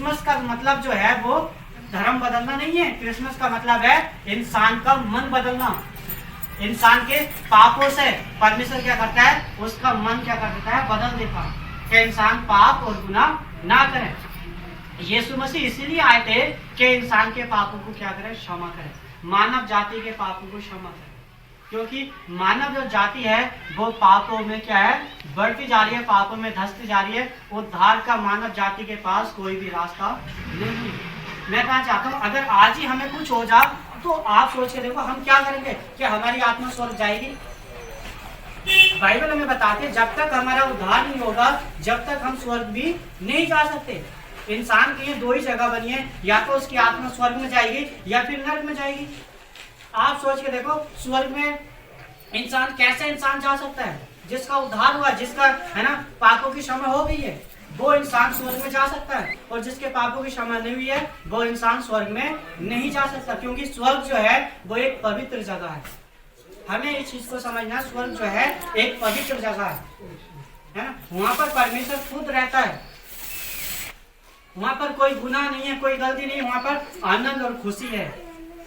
Christmas का मतलब जो है वो धर्म बदलना नहीं है। क्रिसमस का मतलब है इंसान का मन बदलना। इंसान के पापों से परमेश्वर क्या करता है, उसका मन क्या कर देता है, बदल देता है कि इंसान पाप और गुनाह ना करे। यीशु मसीह इसीलिए आए थे कि इंसान के पापों को क्या करे, क्षमा करे, मानव जाति के पापों को क्षमा करे। क्योंकि मानव जो जाति है वो पापों में क्या है, बढ़ती जा रही है, पापों में धंसती जा रही है। उद्धार का मानव जाति के पास कोई भी रास्ता नहीं। मैं कहना चाहता हूँ अगर आज ही हमें कुछ हो जाए तो आप सोच के देखो हम क्या करेंगे, कि हमारी आत्मा स्वर्ग जाएगी? बाइबल हमें बताती है जब तक हमारा उद्धार नहीं होगा जब तक हम स्वर्ग भी नहीं जा सकते। इंसान के लिए दो ही जगह बनी है, या तो उसकी आत्मा स्वर्ग में जाएगी या फिर नरक में जाएगी। आप सोच के देखो स्वर्ग में इंसान कैसे इंसान जा सकता है? जिसका उद्धार हुआ, जिसका है ना पापों की क्षमा हो गई है, वो इंसान स्वर्ग में जा सकता है। और जिसके पापों की क्षमा नहीं हुई है वो इंसान स्वर्ग में नहीं जा सकता। क्योंकि स्वर्ग जो है वो एक पवित्र जगह है। हमें इस चीज को समझना, स्वर्ग जो है एक पवित्र जगह है ना। वहां पर परमेश्वर खुद रहता है, वहां पर कोई गुनाह नहीं है, कोई गलती नहीं, वहां पर आनंद और खुशी है,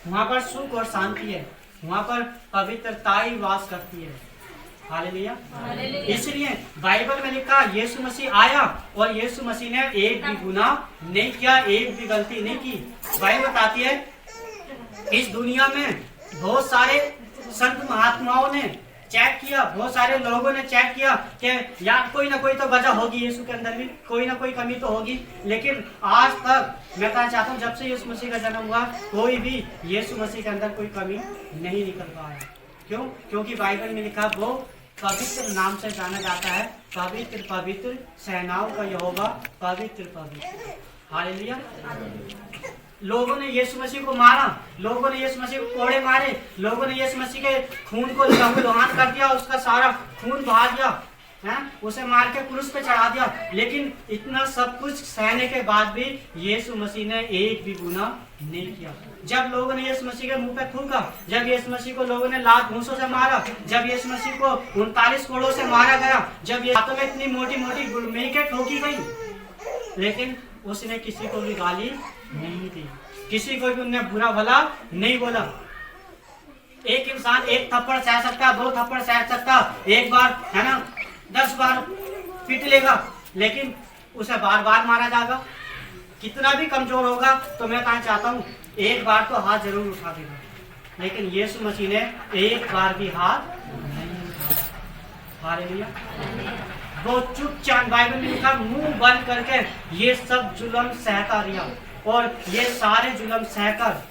वहां पर सुख और शांति है, वहां पर पवित्रता ही वास करती है। हालेलुया। इसलिए बाइबल में लिखा यीशु मसीह आया और यीशु मसीह ने एक भी गुनाह नहीं किया, एक भी गलती नहीं की। बाइबल बताती है इस दुनिया में बहुत सारे संत महात्माओं ने चेक किया, बहुत सारे लोगों ने चेक किया कि यार कोई ना कोई तो वजह होगी, यीशु के अंदर भी कोई ना कोई कमी तो होगी। लेकिन आज तक मैं कहना चाहता हूँ जब से यीशु मसीह का जन्म हुआ कोई भी यीशु मसीह के अंदर कोई कमी नहीं निकल पाया। क्यों? क्योंकि बाइबल में लिखा वो पवित्र नाम से जाना जाता है, पवित्र पवित्र सेनाओं का यहोवा, पवित्र पवित्र। हालेलुया। लोगों ने यीशु मसीह को मारा, लोगों ने यीशु मसीह को कोड़े मारे, लोगों ने यीशु मसीह के खून को लहूलुहान कर दिया, उसका सारा खून बहा दिया, है उसे मार के क्रूस पे चढ़ा दिया। लेकिन इतना सब कुछ सहने के बाद भी यीशु मसीह ने एक भी गुनाह नहीं किया। जब लोगों ने यीशु मसीह के मुंह पे थूका, जब यीशु मसीह को लोगों ने लात घूंसों से मारा, जब यीशु मसीह को 39 कोड़ों से मारा गया, जब ये हाथों में इतनी मोटी मोटी गुलमेके ठोकी गई, लेकिन उसने किसी को भी गाली नहीं दी, किसी को भी उन्हें बुरा भला नहीं बोला। एक इंसान एक थप्पड़ सह सकता, दो थप्पड़ सह सकता, एक बार है ना 10 बार पीट लेगा, लेकिन उसे बार बार मारा जाएगा। कितना भी कमजोर होगा तो मैं कहना चाहता हूँ एक बार तो हाथ जरूर उठा देगा, लेकिन यीशु मसीह ने एक बार भी हाथ नहीं उठाया। हालेलुया। वो चुपचाप, बाइबल में लिखा मुंह बंद करके ये सब जुल्म सहता रहा, और ये सारे जुल्म सहकर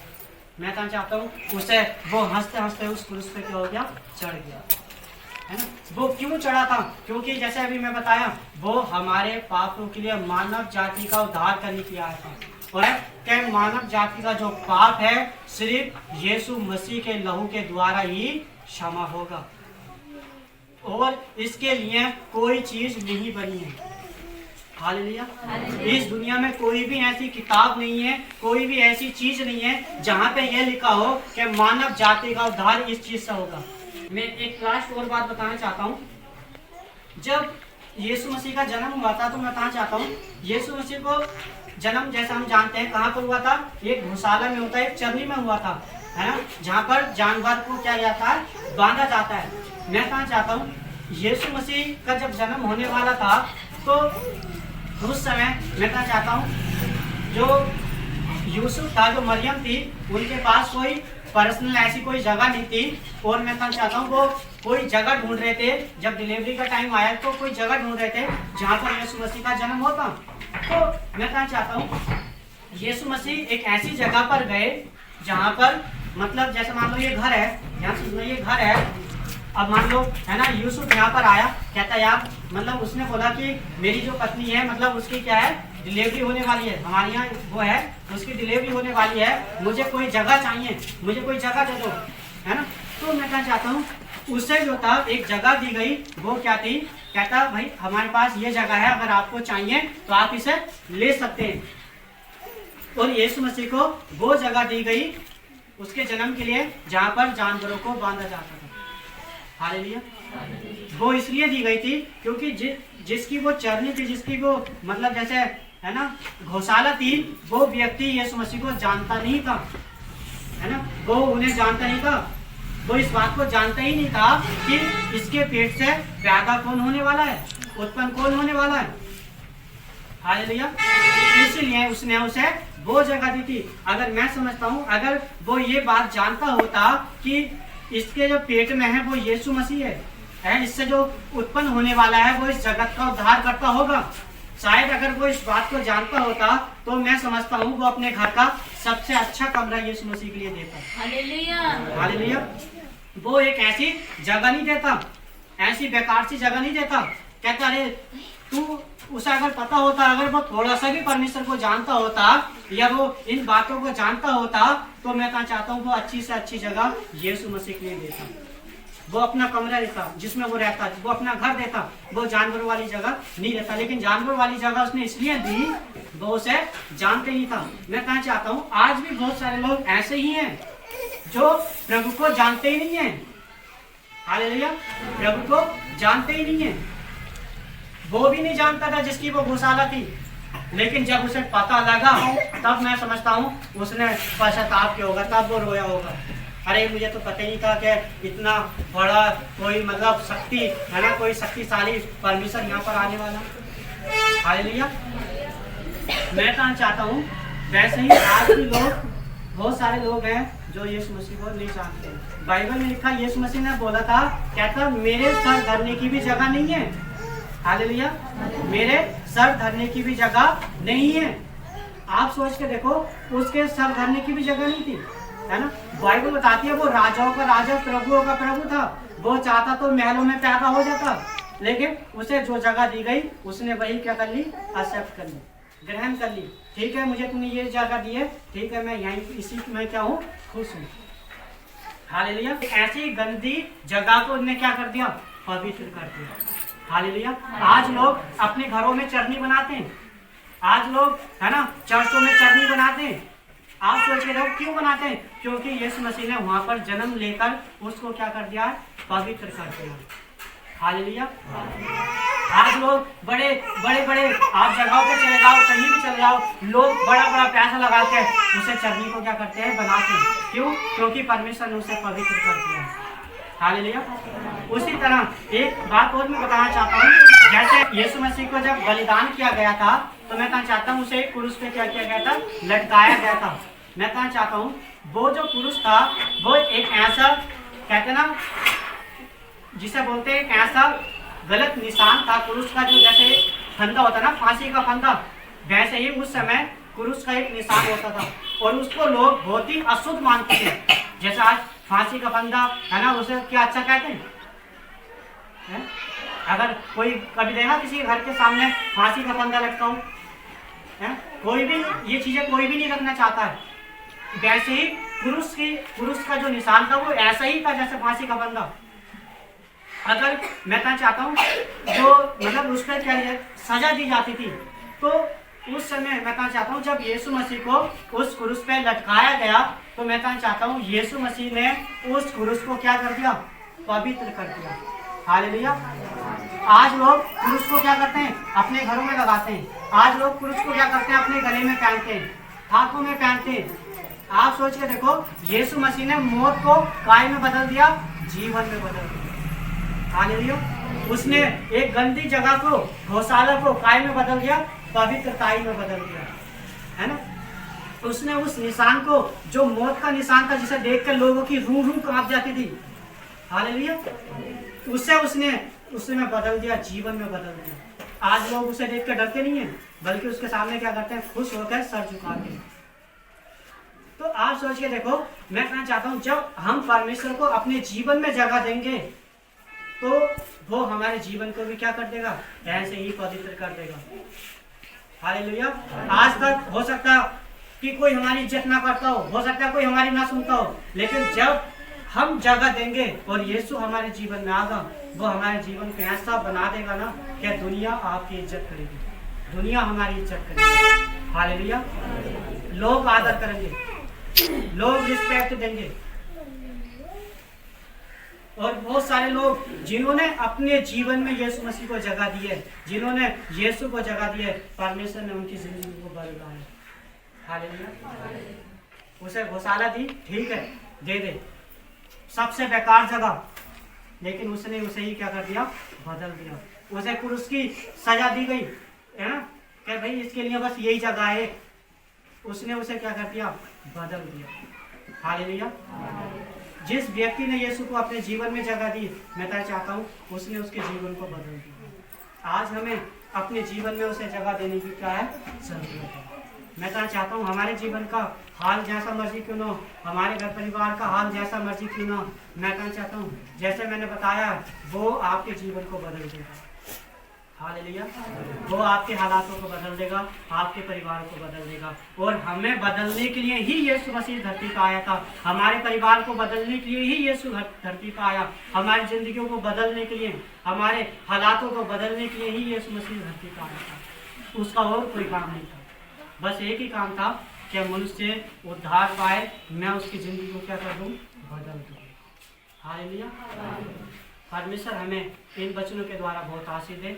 मैं कहना चाहता हूँ उसे वो हंसते हंसते उस क्रूस पे क्या हो गया, चढ़ गया, है ना। वो क्यों चढ़ा था? क्योंकि जैसे अभी मैं बताया वो हमारे पापों के लिए मानव जाति का उद्धार करने के लिए आया था। और क्या मानव जाति का जो पाप है सिर्फ यीशु मसीह के लहू के द्वारा ही क्षमा होगा, और इसके लिए कोई चीज नहीं बनी है। हालेलुया। इस दुनिया में कोई भी ऐसी किताब नहीं है, कोई भी ऐसी चीज नहीं है जहाँ पे यह लिखा हो कि मानव जाति का उद्धार इस चीज से होगा। मैं एक लास्ट और बात बताना चाहता हूँ। जब यीशु मसीह का जन्म हुआ था तो मैं कहना चाहता हूँ यीशु मसीह को जन्म जैसा हम जानते हैं कहाँ पर हुआ था, एक गौशाला में होता है, एक चरनी में हुआ था, है ना, जहाँ पर जानवर को क्या जाता है, बांधा जाता है। मैं कहना चाहता हूँ यीशु मसीह का जब जन्म होने वाला था तो उस समय मैं कहना चाहता हूँ जो यूसुफ था, जो मरियम थी, उनके पास कोई पर्सनल ऐसी कोई जगह नहीं थी। और मैं कहना चाहता हूँ वो कोई जगह ढूंढ रहे थे, जब डिलीवरी का टाइम आया तो कोई जगह ढूंढ रहे थे जहाँ पर यीशु मसीह का जन्म होता। तो मैं कहना चाहता हूँ यीशु मसीह एक ऐसी जगह पर गए जहाँ पर मतलब जैसे मान लो ये घर है, यहाँ से ये घर है, अब मान लो है ना यूसुफ यहाँ पर आया, कहता यार मतलब उसने बोला कि मेरी जो पत्नी है मतलब उसकी क्या है, डिलीवरी होने वाली है, हमारे यहाँ वो है उसकी डिलीवरी होने वाली है, मुझे कोई जगह चाहिए, मुझे कोई जगह दे दो, है ना। तो मैं कहना चाहता हूँ उसे जो था एक जगह दी गई, वो क्या थी, कहता भाई हमारे पास ये जगह है, अगर आपको चाहिए तो आप इसे ले सकते हैं। और यीशु मसीह को वो जगह दी गई उसके जन्म के लिए जहाँ पर जानवरों को बांधा जाता था। हालेलुया। वो इसलिए दी गई थी क्योंकि जिसकी वो चरनी थी, जिसकी वो मतलब जैसे है ना गौशाला थी, वो व्यक्ति यीशु मसीह को जानता नहीं था, है ना, वो उन्हें जानता नहीं था, वो इस बात को जानता ही नहीं था कि इसके पेट से पैदा कौन होने वाला है, उत्पन्न कौन होने वाला है। हालेलुया। इसलिए उसने उसे वो जगह दी थी। अगर मैं समझता हूँ अगर वो ये बात जानता होता कि इसके जो पेट में है वो यीशु मसीह है, इससे जो उत्पन्न होने वाला है वो इस जगत का उद्धार करता होगा, शायद अगर वो इस बात को जानता होता तो मैं समझता हूँ वो अपने घर का सबसे अच्छा कमरा यीशु मसीह के लिए देता। हालेलुया। हालेलुया। वो एक ऐसी जगह नहीं देता, ऐसी बेकार सी जगह नहीं देता। कहता अरे तू, उसे अगर पता होता, अगर वो थोड़ा सा भी परमेश्वर को जानता होता या वो इन बातों को जानता होता तो मैं कहा चाहता हूँ वो अच्छी से अच्छी जगह यीशु मसीह के लिए देता, वो अपना कमरा देता जिसमें वो रहता, वो अपना घर देता, वो जानवर वाली जगह नहीं देता। लेकिन जानवर वाली जगह उसने इसलिए दी, वो उसे जानते ही था। मैं कहना चाहता हूँ आज भी बहुत सारे लोग ऐसे ही हैं जो प्रभु को जानते ही नहीं है। हालेलुया। प्रभु को जानते ही नहीं है। वो भी नहीं जानता था जिसकी वो गौशाला थी, लेकिन जब उसे पता लगा तब मैं समझता हूँ उसने पश्चाताप किया होगा, तब वो रोया होगा, अरे मुझे तो पता ही नहीं था कि इतना बड़ा कोई मतलब शक्ति है ना, कोई शक्तिशाली परमेश्वर यहाँ पर आने वाला। हालेलुया। मैं कहना चाहता हूँ वैसे ही आज भी लोग, बहुत सारे लोग हैं जो यीशु मसीह को नहीं जानते। बाइबल में लिखा यीशु मसीह ने बोला था, कहता मेरे सर धरने की भी जगह नहीं है। हालेलुया। मेरे सर धरने की भी जगह नहीं है। आप सोच के देखो, उसके सर धरने की भी जगह नहीं थी, है ना। बाइबल बताती है वो राजाओं का राजा, प्रभुओं का प्रभु था। वो चाहता तो महलों में पैदा हो जाता, लेकिन उसे जो जगह दी गई उसने वही क्या कर ली, एक्सेप्ट कर ली, ग्रहण कर ली। ठीक है, मुझे तुमने ये जगह दी है, ठीक है, मैं यहीं इसी में क्या हूँ, खुश हूँ। हालेलुया। ऐसी गंदी जगह को उन्होंने क्या कर दिया, पवित्र कर दिया। हालेलुया। आज लोग अपने घरों में चरनी बनाते हैं, आज लोग है ना चर्चों में चरनी बनाते हैं। आप सोच के लोग क्यों बनाते हैं, क्योंकि यीशु मसीह ने वहां पर जन्म लेकर उसको क्या कर दिया, पवित्र कर दिया। हालेलुया। आज लोग बड़े बड़े आप जगहों पे चले जाओ, कहीं भी चले जाओ, लोग बड़ा बड़ा पैसा लगा के उसे चरनी को क्या करते हैं, बनाते हैं। क्यों, क्योंकि परमेश्वर ने उसे पवित्र कर दिया। हालेलुया। उसी तरह एक बात और मैं बताना चाहता हूँ, जैसे यीशु मसीह को जब बलिदान किया गया था तो मैं कहना चाहता हूँ उसे क्रूस पे क्या किया गया था, लटकाया गया था। मैं कहना चाहता हूँ वो जो क्रूस था वो एक ऐसा कहते ना, जिसे बोलते हैं एक ऐसा गलत निशान था क्रूस का, जो जैसे फंदा होता ना, फांसी का फंदा, वैसे ही उस समय क्रूस का एक निशान होता था और उसको लोग बहुत ही अशुद्ध मानते थे। जैसे आज फांसी का फंदा है ना, उसे क्या अच्छा कहते हैं। अगर कोई कभी देखा किसी घर के सामने फांसी का फंदा लटका हो, कोई भी ये चीजें कोई भी नहीं रखना चाहता है। वैसे ही क्रूस का जो निशान था वो ऐसा ही था जैसे फांसी का फंदा। अगर मैं कहना चाहता हूँ जो मतलब उस पर क्या सजा दी जाती थी, तो उस समय मैं कहना चाहता हूँ जब यीशु मसीह को उस क्रूस पे लटकाया गया तो मैं कहना चाहता हूँ यीशु मसीह ने उस क्रूस को क्या कर दिया, पवित्र कर दिया। हालेलुया। आज लोग क्रूस को क्या करते हैं, अपने घरों में लगाते हैं। आज लोग क्रूस को क्या करते हैं, अपने गले में पहनते हैं, हाथों में पहनते हैं। आप सोच के देखो, यीशु मसीह ने मौत को काय में बदल दिया, जीवन में बदल दिया। हालेलुया। उसने एक गंदी जगह को, गौशाला को काय में बदल दिया, पवित्रताई में बदल दिया, है ना। उसने उस निशान को, जो मौत का निशान था जिसे देखकर लोगों की रूह कांप जाती थी, हालेलुया, उसे उसने बदल दिया, जीवन में बदल दिया। आज लोग उसे देख कर डरते नहीं हैं, बल्कि उसके सामने क्या करते हैं, खुश होकर सर झुकाते हैं। तो आप सोच के देखो, मैं कहना चाहता हूँ जब हम परमेश्वर को अपने जीवन में जगह देंगे तो वो हमारे जीवन को भी क्या कर देगा, ऐसे ही पवित्र कर देगा। हालेलुया। आज तक हो सकता कि कोई हमारी इज्जत ना करता हो सकता है कोई हमारी ना सुनता हो, लेकिन जब हम जगह देंगे और यीशु हमारे जीवन में आगा, वो हमारे जीवन को ऐसा बना देगा ना कि दुनिया आपकी इज्जत करेगी, दुनिया हमारी इज्जत करेगी। हालेलुया। लोग आदर करेंगे, लोग रिस्पेक्ट देंगे। और बहुत सारे लोग जिन्होंने अपने जीवन में यीशु मसीह को जगह दी है, जिन्होंने यीशु को जगह दी है, परमेश्वर ने उनकी जिंदगी को बदला है। हालेलुया। उसे घोषाला दी, ठीक है दे दे, सबसे बेकार जगह, लेकिन उसने उसे ही क्या कर दिया, बदल दिया। उसे क्रूस की सजा दी गई है ना, कि भाई इसके लिए बस यही जगह है, उसने उसे क्या कर दिया, बदल दिया। हालेलुया। जिस व्यक्ति ने यीशु को अपने जीवन में जगह दी, मैं तो चाहता हूँ उसने उसके जीवन को बदल दिया। आज हमें अपने जीवन में उसे जगह देने की क्या है, जरूरत है। मैं तो चाहता हूँ हमारे जीवन का हाल जैसा मर्जी क्यों ना हो, हमारे घर परिवार का हाल जैसा मर्जी क्यों ना हो, मैं तो चाहता हूँ जैसे मैंने बताया वो आपके जीवन को बदल देगा। हालेलुया। वो आपके हालातों को बदल देगा, आपके परिवार को बदल देगा। और हमें बदलने के लिए ही यीशु मसीह धरती पर आया था, हमारे परिवार को बदलने के लिए ही यीशु धरती पर आया, हमारी जिंदगियों को बदलने के लिए, हमारे हालातों को बदलने के लिए ही यीशु मसीह धरती पर आया था। उसका और कोई काम नहीं था, बस एक ही काम था कि मनुष्य उद्धार पाए, मैं उसकी जिंदगी को क्या कर दूं, बदल दूं। हालेलुया। परमेश्वर हमें इन वचनों के द्वारा बहुत आशीष दे।